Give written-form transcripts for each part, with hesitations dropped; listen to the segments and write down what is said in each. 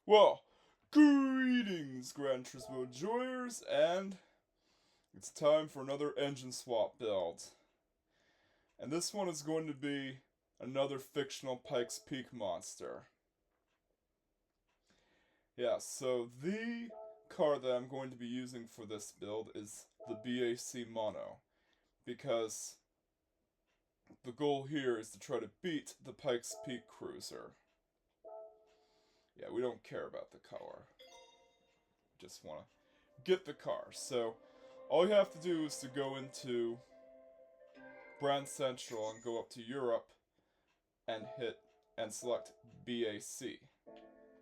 Well, greetings, Gran Turismo enjoyers, and it's time for another engine swap build. And this one is going to be another fictional Pikes-Peak monster. Yeah, so the car that I'm going to be using for this build is the BAC Mono, because the goal here is to try to beat the Pikes-Peak Cruiser. Yeah, we don't care about the color. Just want to get the car. So, all you have to do is to go into Brand Central and go up to Europe and select BAC.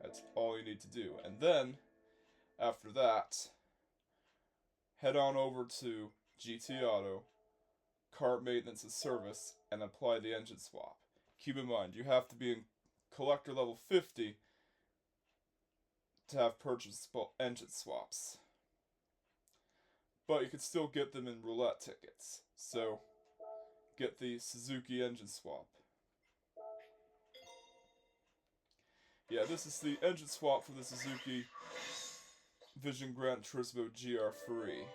That's all you need to do. And then, after that, head on over to GT Auto, Car Maintenance and Service, and apply the engine swap. Keep in mind, you have to be in collector level 50 to have purchasable engine swaps. But you can still get them in roulette tickets. So, get the Suzuki engine swap. Yeah, this is the engine swap for the Suzuki Vision Gran Turismo GR3.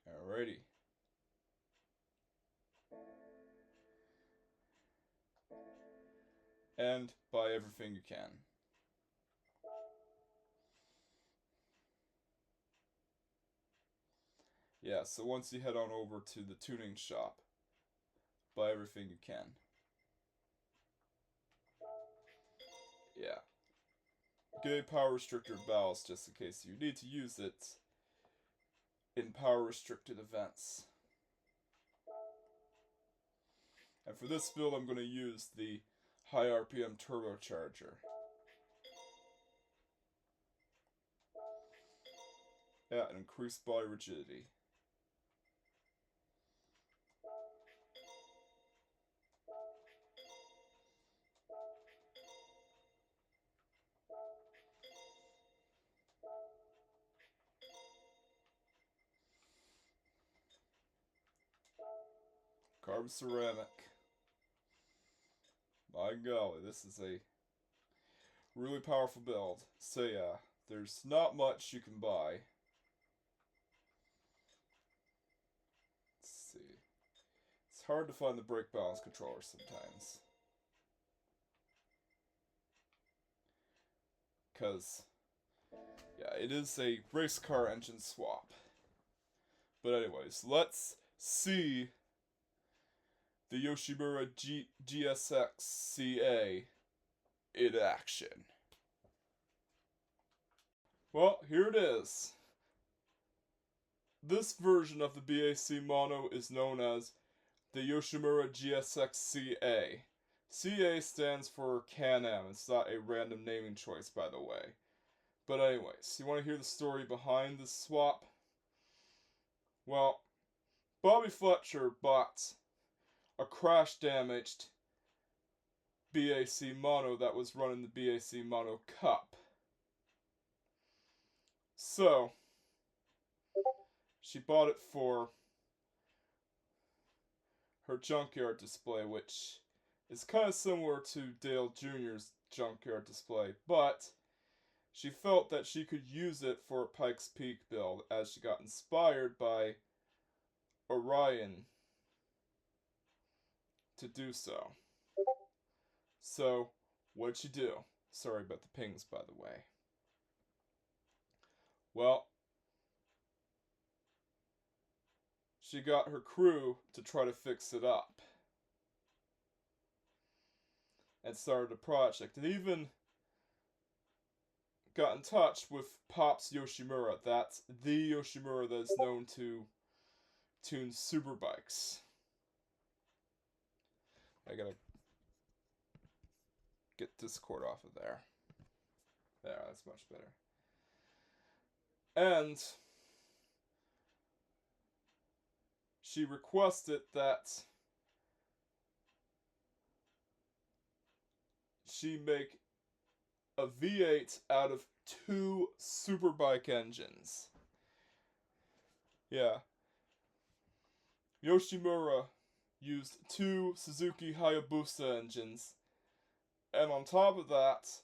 Alrighty. And buy everything you can. Yeah, so once you head on over to the tuning shop, buy everything you can. Yeah. Get a power restrictor ballast just in case you need to use it in power restricted events. And for this build I'm going to use the high RPM turbocharger. Yeah, and increased body rigidity. Carbon ceramic. My golly, this is a really powerful build. So yeah, there's not much you can buy. Let's see. It's hard to find the brake balance controller sometimes. Because, yeah, it is a race car engine swap. But anyways, let's see the Yoshimura GSX-CA in action. Well, here it is. This version of the BAC Mono is known as the Yoshimura GSX-CA. CA stands for Can-Am. It's not a random naming choice, by the way. But anyways, you want to hear the story behind this swap? Well, Bobby Fletcher bought a crash-damaged BAC Mono that was running the BAC Mono Cup. So, she bought it for her junkyard display, which is kind of similar to Dale Jr.'s junkyard display, but she felt that she could use it for a Pikes Peak build, as she got inspired by Orion to do so. So, what did she do? Sorry about the pings, by the way. Well, she got her crew to try to fix it up. And started a project. And even got in touch with Pops Yoshimura. That's the Yoshimura that is known to tune superbikes. I gotta get Discord off of there. There, that's much better. And she requested that she make a V8 out of 2 Superbike engines. Yeah. Yoshimura used 2 Suzuki Hayabusa engines, and on top of that,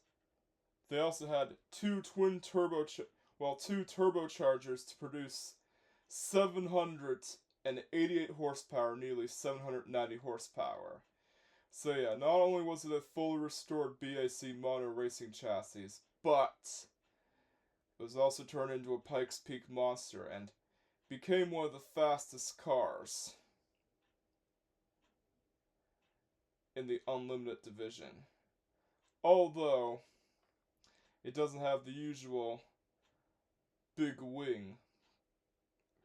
they also had 2 turbochargers to produce 788 horsepower, nearly 790 horsepower. So yeah, not only was it a fully restored BAC Mono racing chassis, but it was also turned into a Pikes-Peak monster and became one of the fastest cars in the Unlimited division. Although, it doesn't have the usual big wing,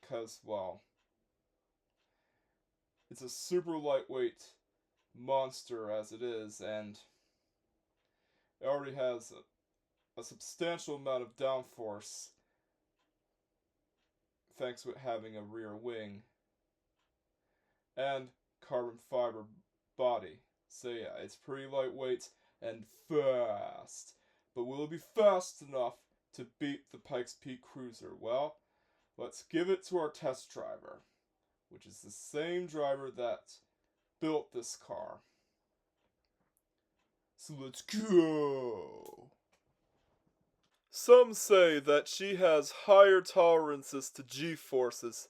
because, well, it's a super lightweight monster as it is, and it already has a substantial amount of downforce thanks to it having a rear wing and carbon fiber body. So yeah, it's pretty lightweight and fast. But will it be fast enough to beat the Pikes-Peak Cruiser? Well, let's give it to our test driver, which is the same driver that built this car. So let's go! Some say that she has higher tolerances to G-forces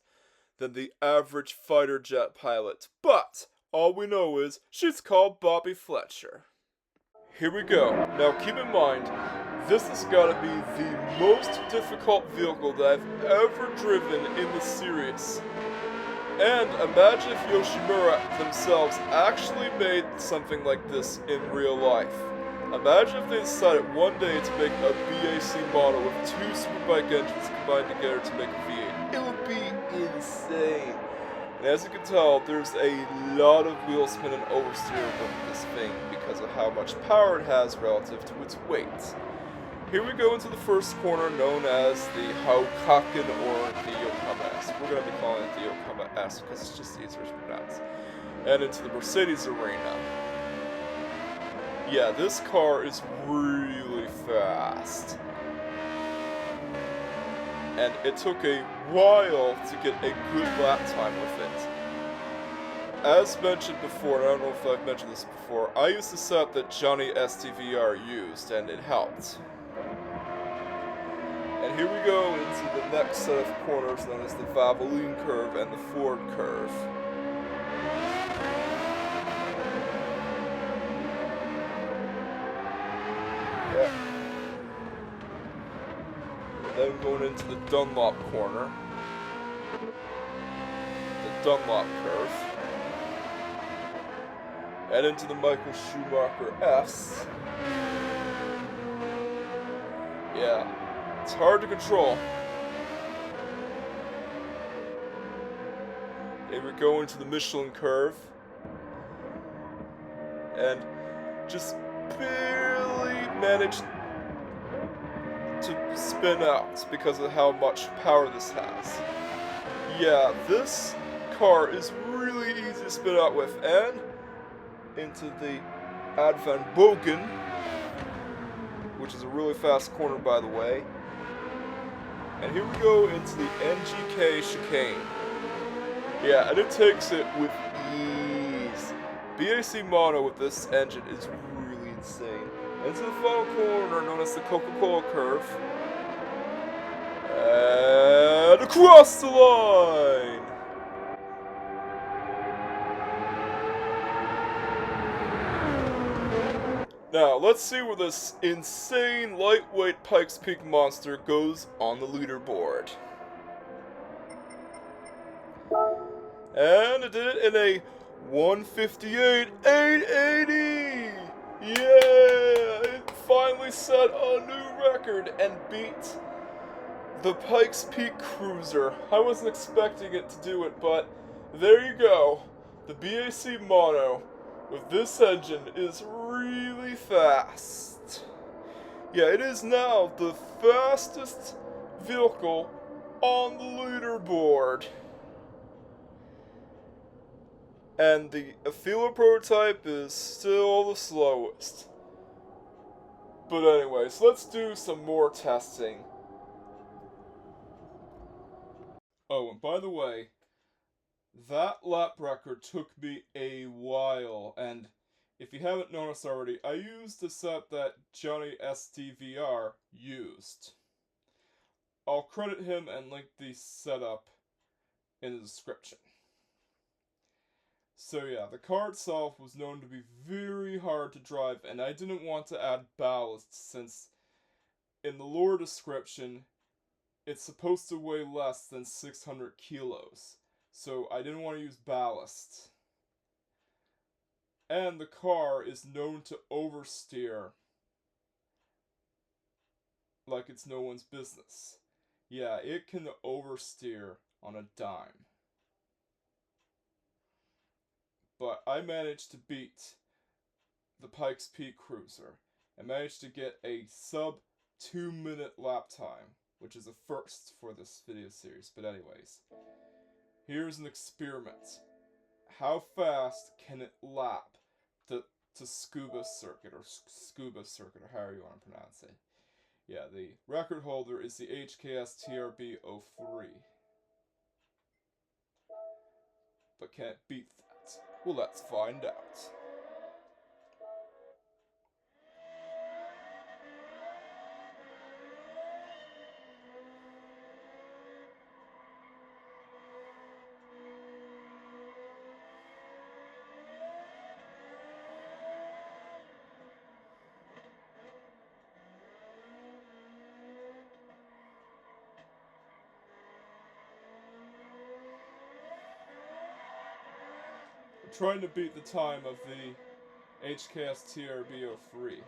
than the average fighter jet pilot, but all we know is she's called Bobby Fletcher. Here we go. Now keep in mind, this has got to be the most difficult vehicle that I've ever driven in the series. And imagine if Yoshimura themselves actually made something like this in real life. Imagine if they decided one day to make a BAC Mono with 2 Superbike engines combined together to make a V8. It would be insane. And as you can tell, there's a lot of wheel spin and oversteer with this thing because of how much power it has relative to its weight. Here we go into the first corner known as the Headcanon or the Yokohama S. We're going to be calling it the Yokohama S because it's just easier to pronounce. And into the Mercedes arena. Yeah, this car is really fast. And it took a while to get a good lap time with it. As mentioned before, and I don't know if I've mentioned this before, I used the setup that Johnny STVR used, and it helped. And here we go into the next set of corners known as the Valvoline curve and the Ford curve. Yeah. Then going into the Dunlop corner. The Dunlop curve. And into the Michael Schumacher S. Yeah. It's hard to control. Here we go into the Michelin curve. And just barely managed to spin out because of how much power this has. Yeah, this car is really easy to spin out with. And into the Ad Van Bogen, which is a really fast corner by the way. And here we go into the NGK chicane. Yeah, and it takes it with ease. BAC Mono with this engine is really insane. Into the final corner known as the Coca-Cola curve. And across the line! Now, let's see where this insane lightweight Pikes-Peak monster goes on the leaderboard. And it did it in a 158.880! Yeah! It finally set a new record and beat the Pikes-Peak Cruiser. I wasn't expecting it to do it, but there you go. The BAC Mono with this engine is really fast. Yeah, it is now the fastest vehicle on the leaderboard. And the Afila prototype is still the slowest. But anyways, let's do some more testing. Oh, and by the way, that lap record took me a while, and if you haven't noticed already, I used the set that Johnny SDVR used. I'll credit him and link the setup in the description. So yeah, the car itself was known to be very hard to drive, and I didn't want to add ballast since in the lore description it's supposed to weigh less than 600 kilos. So I didn't want to use ballast. And the car is known to oversteer like it's no one's business. Yeah, it can oversteer on a dime. But I managed to beat the Pikes-Peak Cruiser. I managed to get a sub 2-minute lap time, which is a first for this video series. But anyways, here's an experiment. How fast can it lap the Scuba Circuit, or Scuba Circuit, or however you want to pronounce it? Yeah, the record holder is the HKS TRB-03. But can it beat that? Well, let's find out. I'm trying to beat the time of the HKS TRB-03.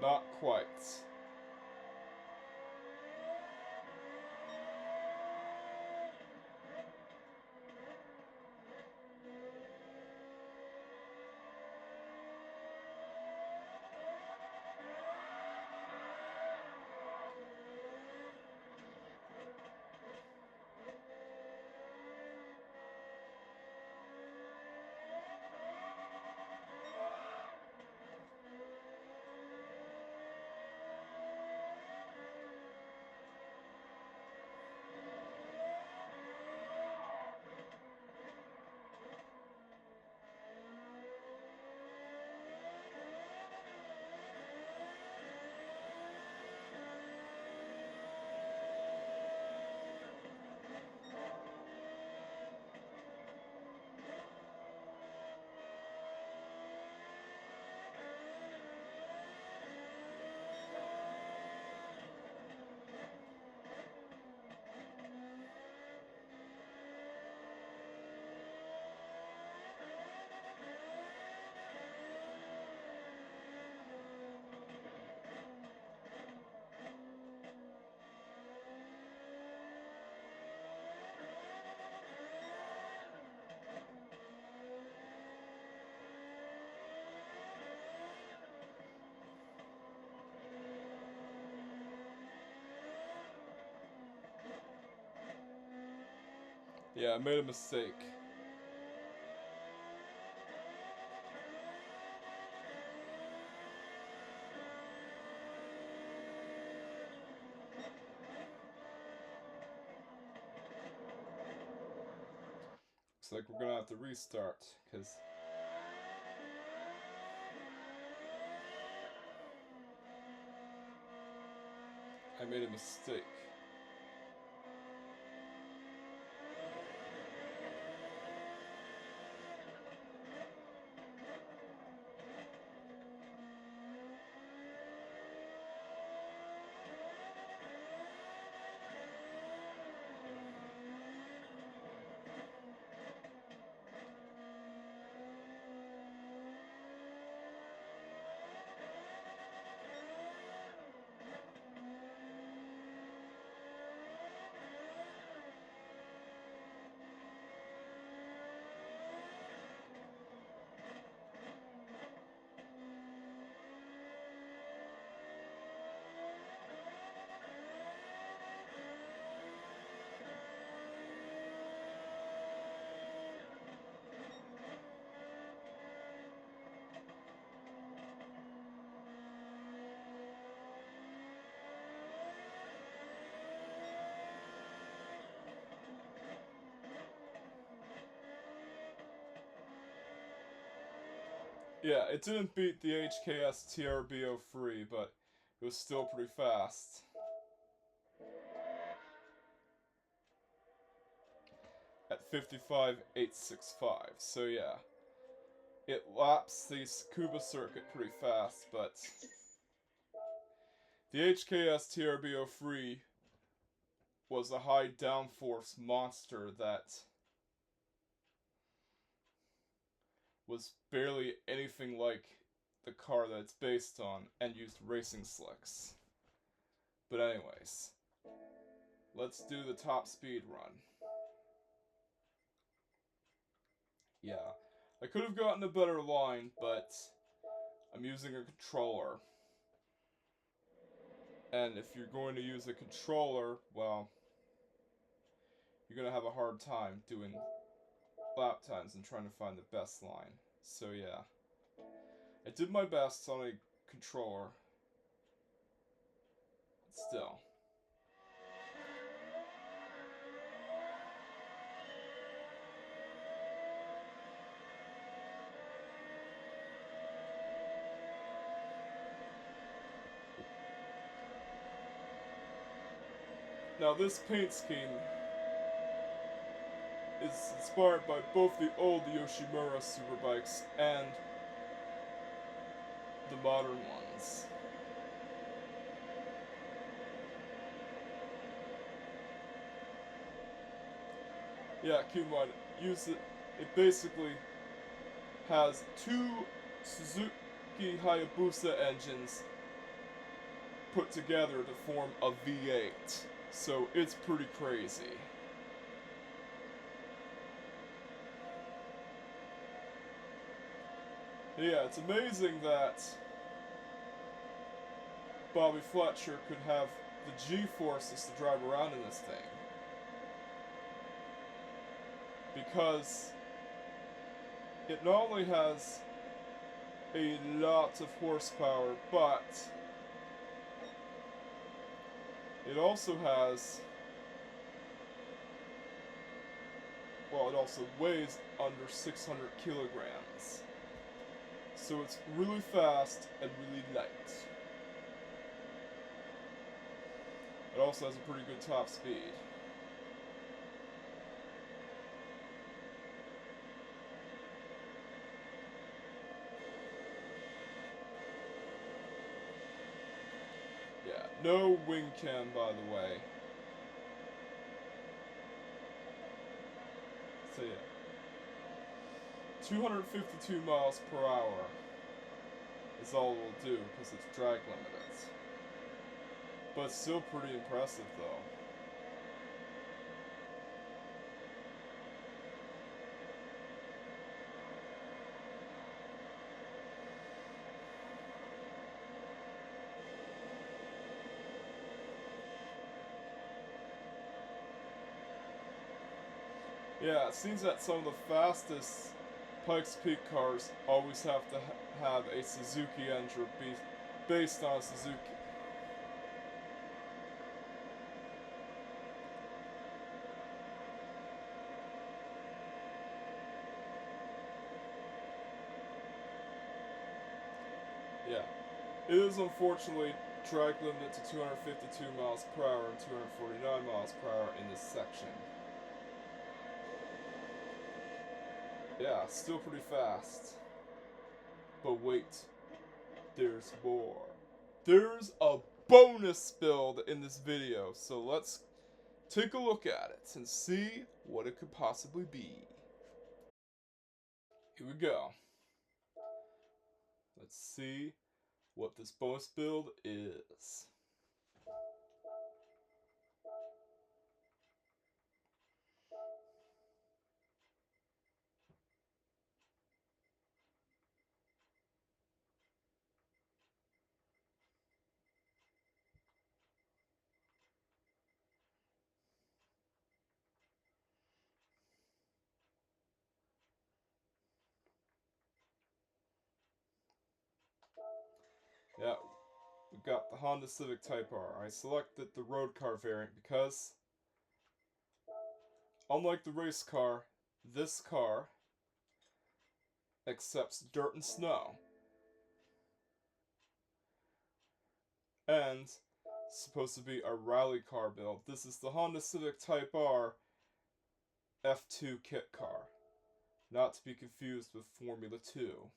Not quite. Yeah, I made a mistake. Looks like we're gonna have to restart, because I made a mistake. Yeah, it didn't beat the HKS TRBO3, but it was still pretty fast. At 55,865, so yeah. It laps the Tsukuba circuit pretty fast, but the HKS TRBO3 was a high downforce monster that was barely anything like the car that it's based on and used racing slicks. But anyways, let's do the top speed run. Yeah, I could have gotten a better line, but I'm using a controller. And if you're going to use a controller, well, you're going to have a hard time doing lap times and trying to find the best line. So yeah, I did my best on a controller. Still. Now this paint scheme is inspired by both the old Yoshimura Superbikes and the modern ones. Yeah, keep in mind, use it. It basically has two Suzuki Hayabusa engines put together to form a V8. So it's pretty crazy. Yeah, it's amazing that Bobby Fletcher could have the G-forces to drive around in this thing. Because it not only has a lot of horsepower, but it also has, well, it also weighs under 600 kilograms. So it's really fast and really light. It also has a pretty good top speed. Yeah, no wing cam, by the way. So yeah, 252 miles per hour is all it'll do because it's drag limited. But it's still pretty impressive though. Yeah, it seems that some of the fastest Pikes-Peak cars always have to have a Suzuki engine based on a Suzuki. Yeah, it is unfortunately drag limited to 252 miles per hour and 249 miles per hour in this section. Yeah, still pretty fast. But wait, there's more. There's a bonus build in this video, so let's take a look at it and see what it could possibly be. Here we go. Let's see what this bonus build is. Yeah, we got the Honda Civic Type R. I selected the road car variant because, unlike the race car, this car accepts dirt and snow. And supposed to be a rally car build. This is the Honda Civic Type R F2 kit car, not to be confused with Formula 2.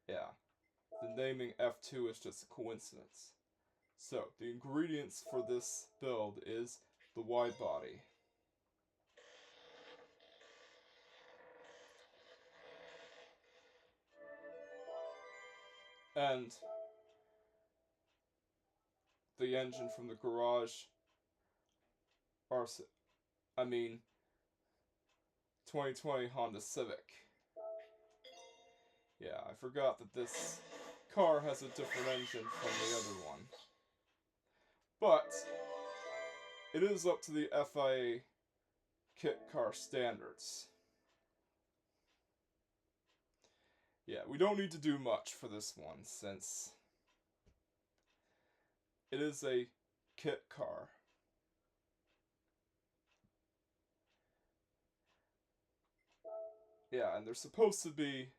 Yeah, the naming F2 is just a coincidence. So, the ingredients for this build is the wide body, and the engine from the garage, or, 2020 Honda Civic. Yeah, I forgot that this car has a different engine from the other one. But it is up to the FIA kit car standards. Yeah, we don't need to do much for this one since it is a kit car. Yeah, and they're supposed to be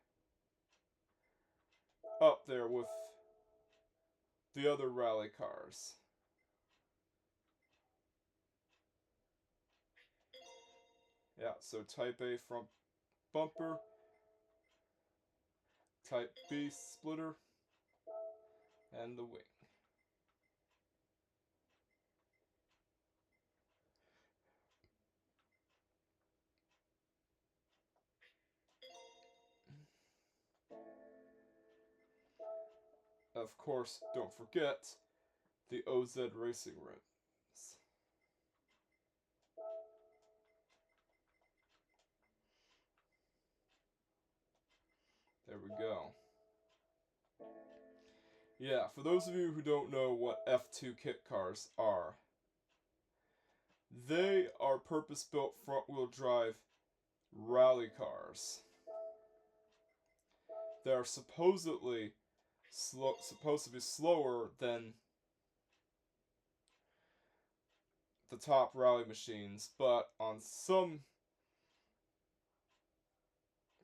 up there with the other rally cars. Yeah, so Type A front bumper, Type B splitter, and the wing. Of course, don't forget the OZ racing rims. There we go. Yeah, for those of you who don't know what F2 kit cars are, they are purpose-built front-wheel drive rally cars. They are supposedly supposed to be slower than the top rally machines, but on some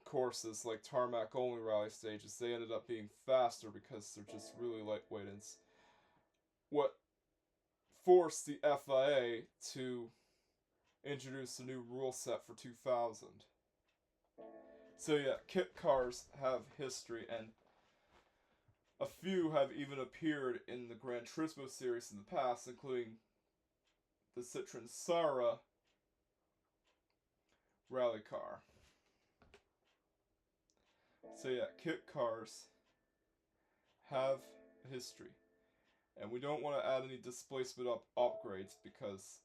courses, like tarmac only rally stages, they ended up being faster because they're just really lightweight. And what forced the FIA to introduce a new rule set for 2000. So yeah, kit cars have history, and a few have even appeared in the Gran Turismo series in the past, including the Citroen Sara rally car. So yeah, kit cars have a history. And we don't want to add any displacement upgrades because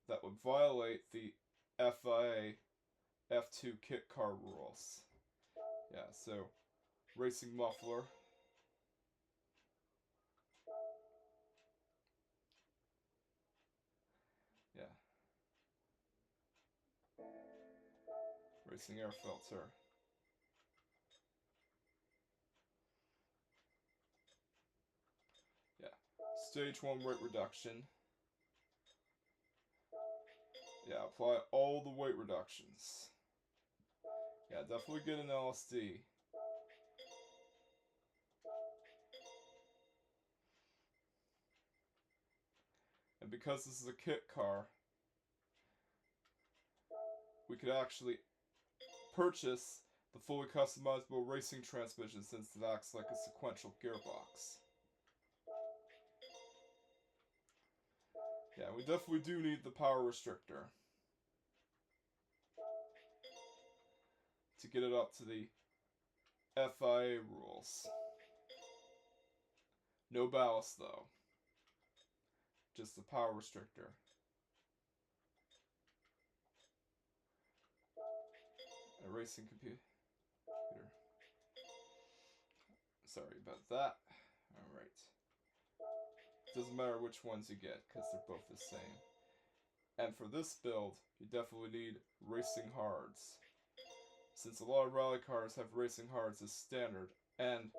that would violate the FIA F2 kit car rules. Yeah, so racing muffler. Yeah. Racing air filter. Yeah. Stage 1 weight reduction. Yeah, apply all the weight reductions. Yeah, definitely get an LSD. And because this is a kit car, we could actually purchase the fully customizable racing transmission since it acts like a sequential gearbox. Yeah, we definitely do need the power restrictor to get it up to the FIA rules. No ballast though. Just the power restrictor. A racing computer. Sorry about that. Alright. Doesn't matter which ones you get, because they're both the same. And for this build, you definitely need racing hards. Since a lot of rally cars have racing hards as standard, and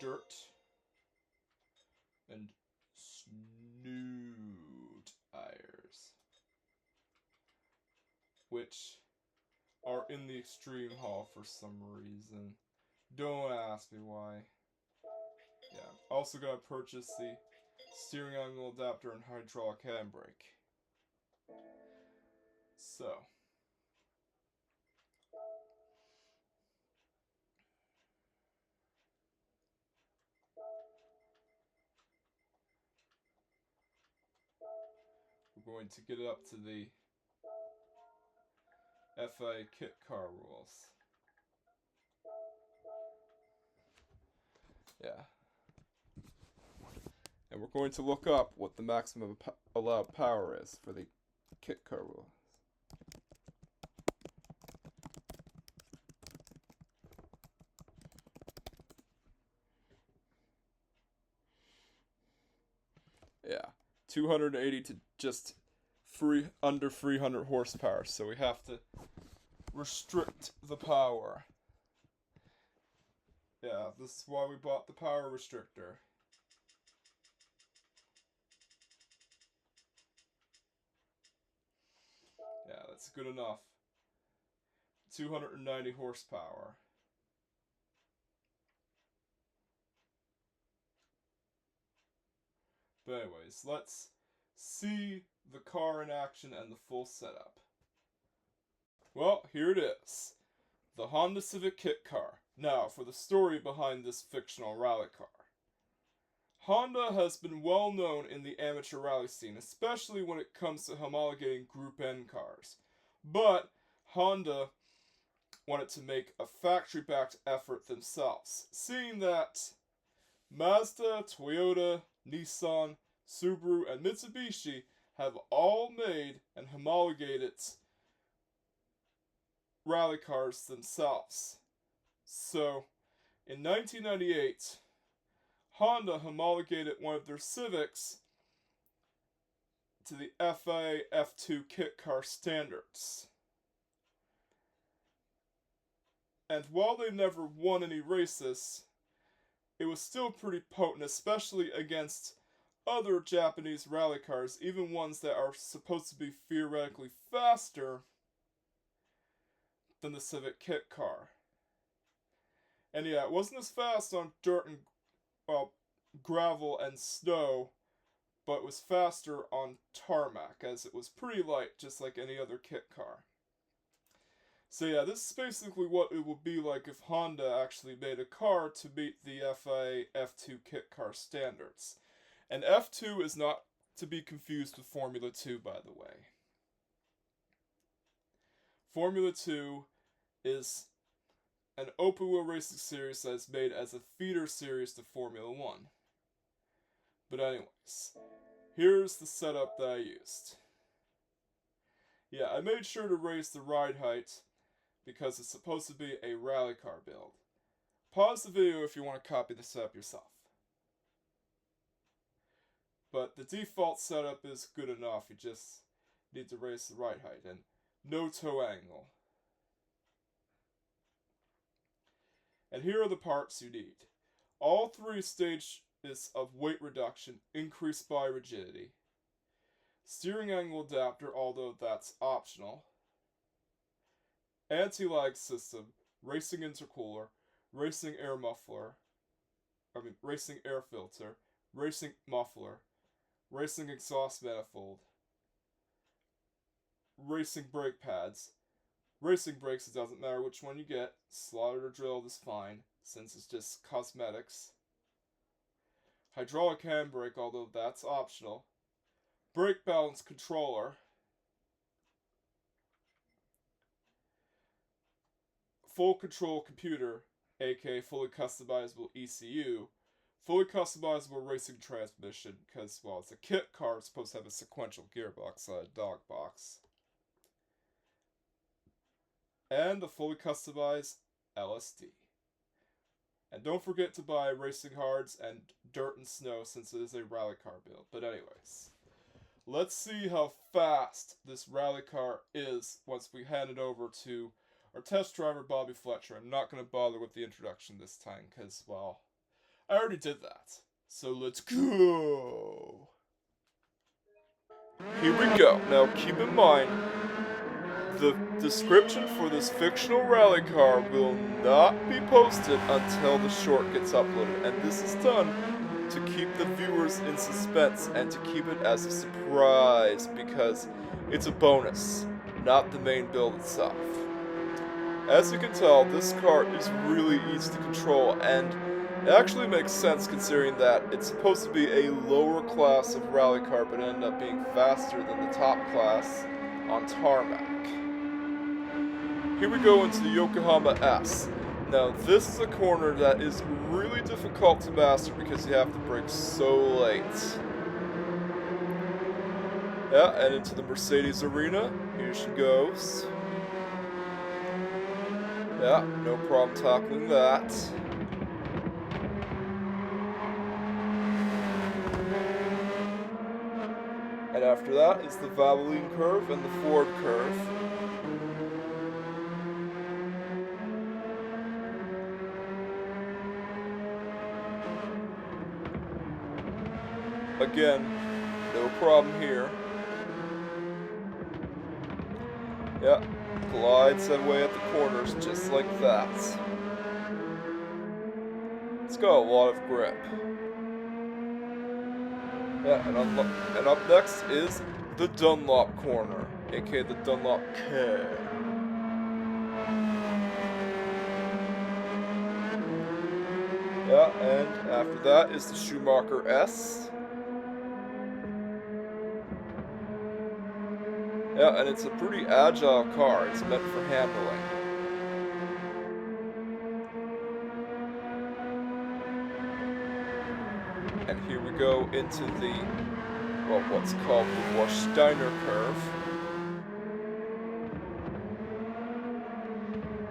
dirt, and snoot tires. Which are in the extreme haul for some reason. Don't ask me why. Yeah, also gotta purchase the steering angle adapter and hydraulic handbrake. So. We're going to get up to the FA kit car rules. Yeah. And we're going to look up what the maximum allowed power is for the kit car rule. Yeah, 280 to just under 300 horsepower, so we have to restrict the power. Yeah, this is why we bought the power restrictor. Yeah, that's good enough. 290 horsepower. But anyways, let's see the car in action and the full setup. Well, here it is. The Honda Civic kit car. Now, for the story behind this fictional rally car. Honda has been well known in the amateur rally scene, especially when it comes to homologating Group N cars. But Honda wanted to make a factory-backed effort themselves, seeing that Mazda, Toyota, Nissan, Subaru, and Mitsubishi have all made and homologated rally cars themselves. So, in 1998, Honda homologated one of their Civics to the FA F2 kit car standards. And while they never won any races, it was still pretty potent, especially against other Japanese rally cars, even ones that are supposed to be theoretically faster than the Civic kit car. And yeah, it wasn't as fast on dirt and, well, gravel and snow, but it was faster on tarmac, as it was pretty light, just like any other kit car. So yeah, this is basically what it would be like if Honda actually made a car to meet the FA F2 kit car standards. And F2 is not to be confused with Formula 2, by the way. Formula 2 is an open-wheel racing series that is made as a feeder series to Formula 1. But anyways, here's the setup that I used. Yeah, I made sure to raise the ride height because it's supposed to be a rally car build. Pause the video if you want to copy the setup yourself. But the default setup is good enough, you just need to raise the ride height and no toe angle. And here are the parts you need. All three stages of weight reduction increased by rigidity. Steering angle adapter, although that's optional. Anti-lag system, racing intercooler, racing air filter, racing muffler, racing exhaust manifold, racing brake pads, racing brakes, it doesn't matter which one you get, slotted or drilled is fine, since it's just cosmetics. Hydraulic handbrake, although that's optional. Brake balance controller. Full control computer, aka fully customizable ECU. Fully customizable racing transmission, because, well, it's a kit car, it's supposed to have a sequential gearbox, not a dog box. And a fully customized LSD. And don't forget to buy racing hards and dirt and snow, since it is a rally car build. But anyways, let's see how fast this rally car is once we hand it over to our test driver, Bobby Fletcher. I'm not going to bother with the introduction this time, because, well, I already did that. So let's go! Here we go. Now keep in mind, The description for this fictional rally car will not be posted until the short gets uploaded, and this is done to keep the viewers in suspense and to keep it as a surprise because it's a bonus, not the main build itself. As you can tell, this car is really easy to control, and it actually makes sense considering that it's supposed to be a lower class of rally car but ended up being faster than the top class on tarmac. Here we go into the Yokohama S. Now this is a corner that is really difficult to master because you have to brake so late. Yeah, and into the Mercedes arena. Here she goes. Yeah, no problem tackling that. And after that is the Valvoline curve and the Ford curve. Again, no problem here. Yeah, glides that way at the corners just like that. It's got a lot of grip. Yeah, and up next is the Dunlop corner, aka the Dunlop K. Yeah, and after that is the Schumacher S. Yeah, and it's a pretty agile car. It's meant for handling. And here we go into the, well, what's called the Warsteiner curve.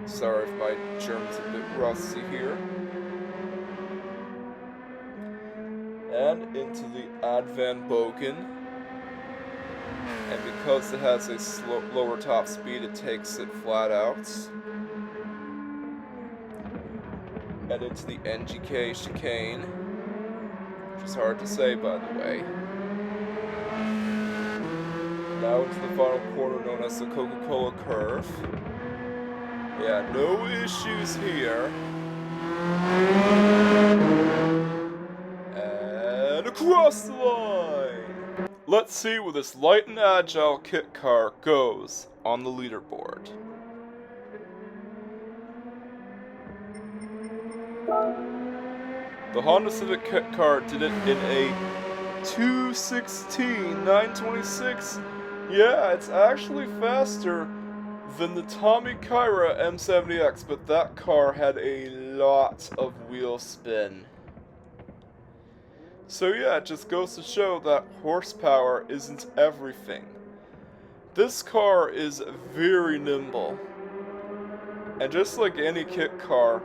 Sorry if my German's a bit rusty here. And into the Advanbogen. And because it has a lower top speed, it takes it flat out. And into the NGK chicane, which is hard to say, by the way. Now into the final corner known as the Coca-Cola curve. Yeah, no issues here. And across the line! Let's see where this light and agile kit car goes on the leaderboard. The Honda Civic kit car did it in a 216 926. Yeah, it's actually faster than the Tommy Kyra M70X, but that car had a lot of wheel spin. So yeah, it just goes to show that horsepower isn't everything. This car is very nimble. And just like any kit car,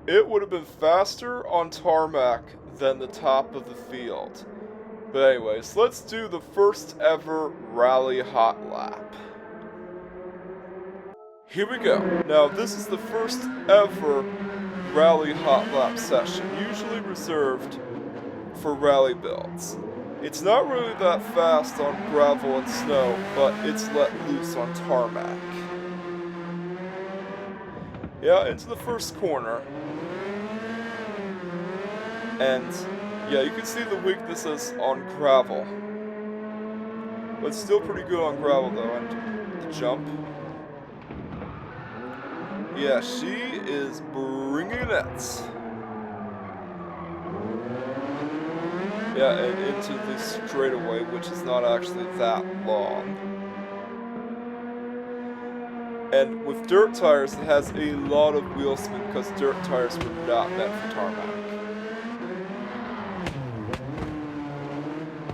it would have been faster on tarmac than the top of the field. But anyways, let's do the first ever rally hot lap. Here we go. Now this is the first ever rally hot lap session, usually reserved for rally builds. It's not really that fast on gravel and snow, but it's let loose on tarmac. Yeah, into the first corner. And yeah, you can see the weaknesses on gravel. But it's still pretty good on gravel though, and the jump. Yeah, she is bringing it. Yeah, and into the straightaway, which is not actually that long. And with dirt tires, it has a lot of wheel spin because dirt tires were not meant for tarmac.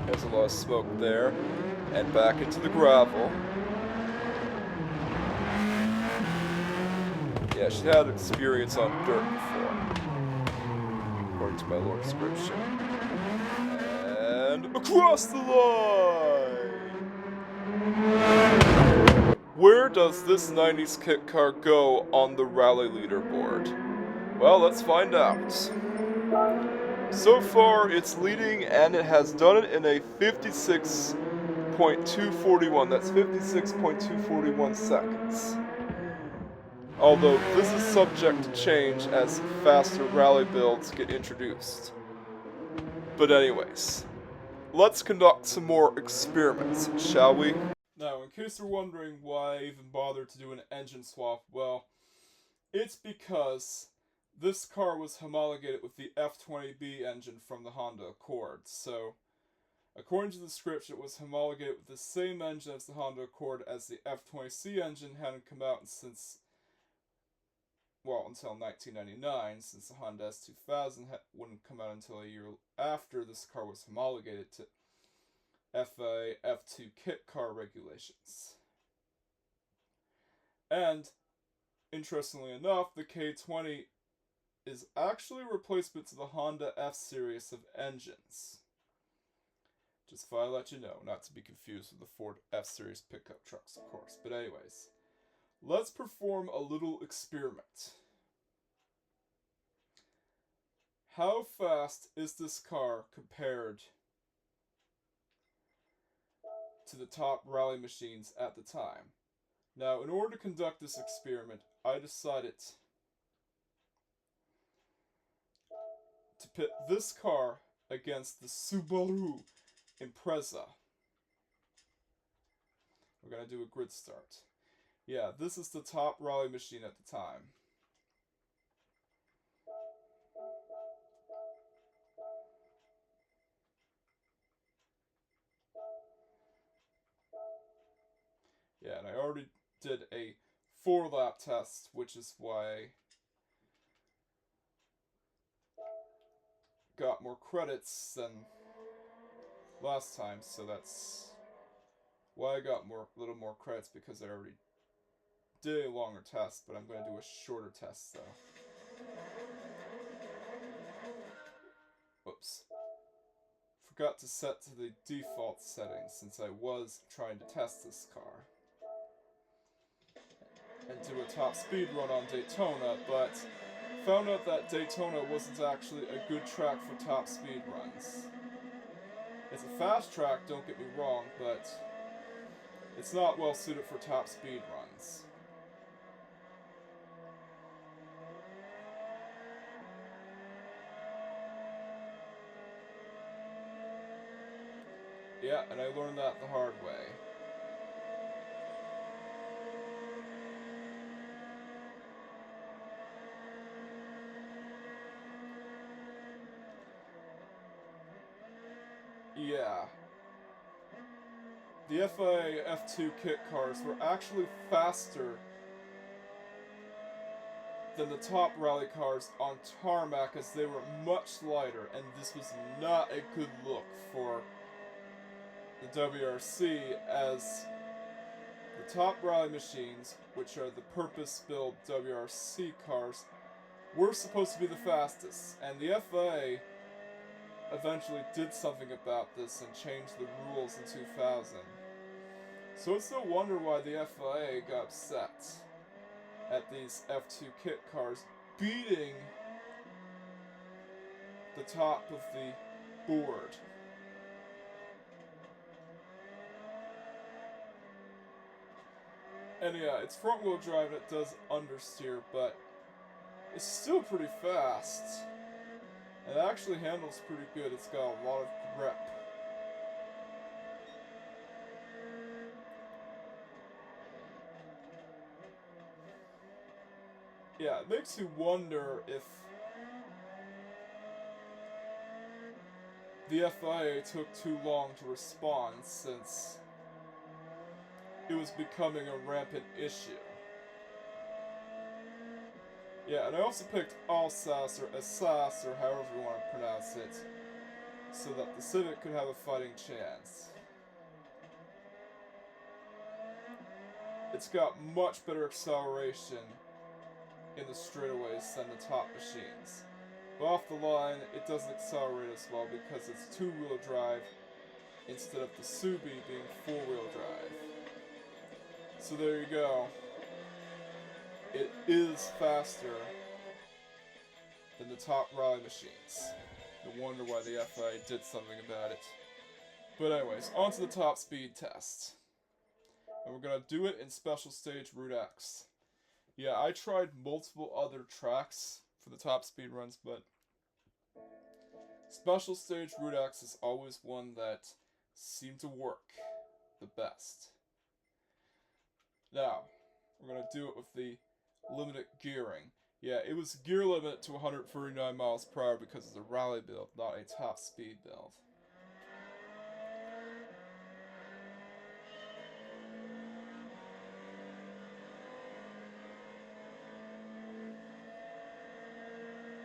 There's a lot of smoke there. And back into the gravel. Yeah, she had experience on dirt before, according to my lore description. And across the line! Where does this 90s kit car go on the rally leaderboard? Well, let's find out. So far, it's leading, and it has done it in a 56.9 56.241. That's 56.241 seconds. Although this is subject to change as faster rally builds get introduced. But anyways, let's conduct some more experiments, shall we? Now, in case you're wondering why I even bothered to do an engine swap, well, it's because this car was homologated with the F20B engine from the Honda Accord. So, according to the script, it was homologated with the same engine as the Honda Accord, as the F20C engine hadn't come out since, well, until 1999, since the Honda S2000 wouldn't come out until a year after this car was homologated to FIA F2 kit car regulations. And, interestingly enough, the K20 is actually a replacement to the Honda F-Series of engines. Just thought I'd let you know, not to be confused with the Ford F-Series pickup trucks, of course. But anyways, let's perform a little experiment. How fast is this car compared to the top rally machines at the time? Now, in order to conduct this experiment, I decided to pit this car against the Subaru Impreza. We're going to do a grid start. Yeah, this is the top rally machine at the time. Yeah, and I already did a 4-lap test, which is why I got more credits than last time, so that's why I got a little more credits, because I already did a longer test, but I'm going to do a shorter test, though. Whoops. Forgot to set to the default settings, since I was trying to test this car and do a top speed run on Daytona, but found out that Daytona wasn't actually a good track for top speed runs. It's a fast track, don't get me wrong, but it's not well suited for top speed runs. Yeah, and I learned that the hard way. Yeah. The FIA F2 kit cars were actually faster than the top rally cars on tarmac, as they were much lighter, and this was not a good look for the WRC, as the top rally machines, which are the purpose-built WRC cars, were supposed to be the fastest, and the FIA eventually did something about this and changed the rules in 2000. So it's no wonder why the FIA got upset at these F2 kit cars beating the top of the board. And yeah, it's front-wheel drive and it does understeer, but it's still pretty fast. And it actually handles pretty good. It's got a lot of grip. Yeah, it makes you wonder if the FIA took too long to respond, since it was becoming a rampant issue. Yeah, and I also picked Alsace, or Assas, or however you want to pronounce it, so that the Civic could have a fighting chance. It's got much better acceleration in the straightaways than the top machines. But off the line, it doesn't accelerate as well because it's two-wheel drive instead of the Subi being four-wheel drive. So there you go. It is faster than the top rally machines. No wonder why the FIA did something about it. But anyways, on to the top speed test. And we're going to do it in Special Stage Route X. Yeah, I tried multiple other tracks for the top speed runs, but Special Stage Route X is always one that seemed to work the best. Now, we're going to do it with the limited gearing. Yeah, it was gear limit to 139 miles per hour because it's a rally build, not a top speed build.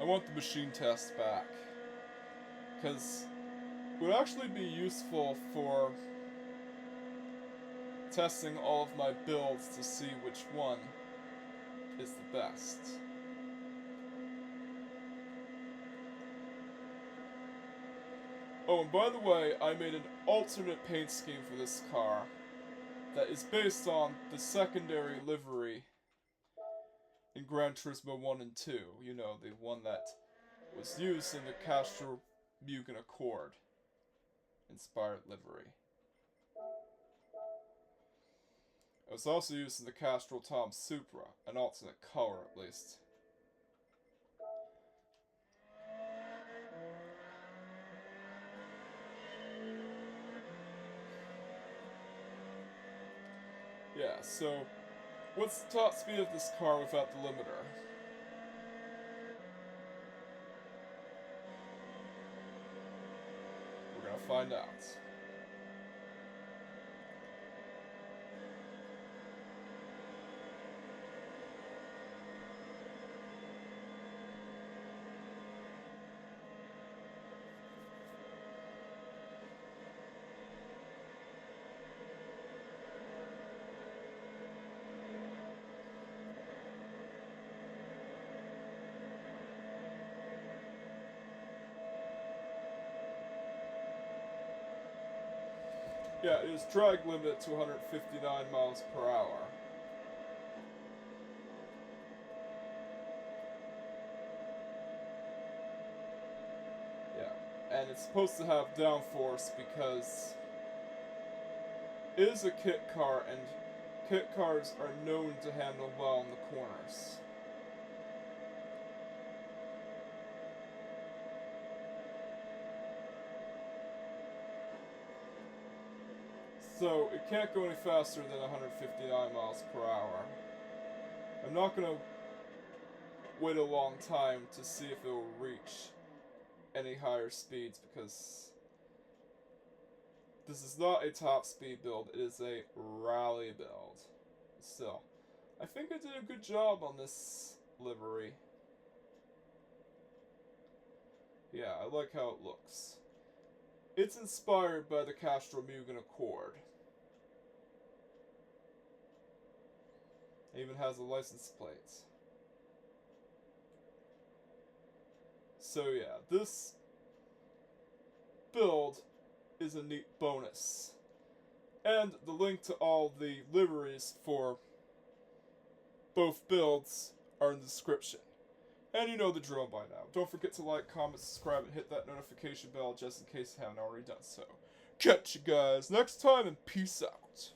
I want the machine test back, because it would actually be useful for testing all of my builds to see which one is the best. Oh, and by the way, I made an alternate paint scheme for this car that is based on the secondary livery in Gran Turismo 1 and 2. You know, the one that was used in the Castro Mugen Accord inspired livery. It was also used in the Castrol Tom Supra, an alternate color at least. Yeah, so what's the top speed of this car without the limiter? We're gonna find out. Yeah, it is drag limit to 159 miles per hour. Yeah, and it's supposed to have downforce because it is a kit car, and kit cars are known to handle well in the corners. So, it can't go any faster than 159 miles per hour. I'm not gonna wait a long time to see if it will reach any higher speeds, because this is not a top speed build, it is a rally build. Still, I think I did a good job on this livery. Yeah, I like how it looks. It's inspired by the Castro Mugen Accord. It even has a license plate. So yeah, this build is a neat bonus. And the link to all the liveries for both builds are in the description. And you know the drill by now. Don't forget to like, comment, subscribe, and hit that notification bell just in case you haven't already done so. Catch you guys next time, and peace out.